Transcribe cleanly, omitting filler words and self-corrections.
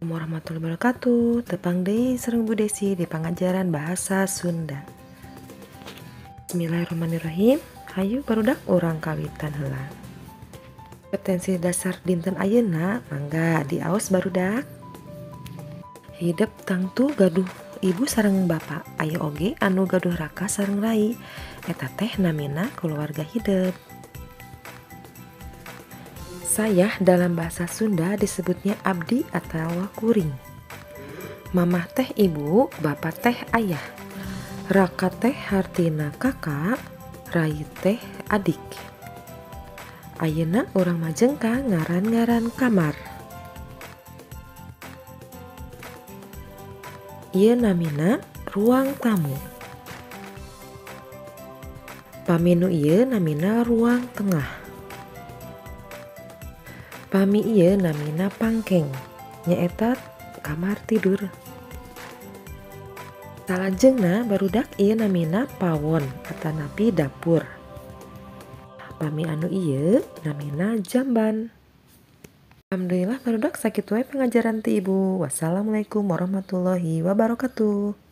Warahmatullahi wabarakatuh. Tepang deui sareng Bu Desi di pengajaran bahasa Sunda. Bismillahirrahmanirrahim. Hayu barudak urang kawitan heula. Kompetensi dasar dinten ayeuna mangga diaos barudak. Hidup tangtu gaduh ibu sareng bapak, aya oge anu gaduh raka sareng rai. Eta teh namina keluarga hidup. Sayah dalam bahasa Sunda disebutnya abdi atau kuring. Mamah teh ibu, bapak teh ayah. Raka teh hartina kakak, rai teh adik. Ayeuna urang majengka ngaran-ngaran kamar. Ieu namina ruang tamu. Paminu ieu namina ruang tengah. Pami ieu namina pangkeng, nyaeta kamar tidur. Salajengna barudak ieu namina pawon atanapi dapur. Pami anu ieu namina jamban. Alhamdulillah barudak sakitu wae pengajaran ti Ibu. Wassalamualaikum warahmatullahi wabarakatuh.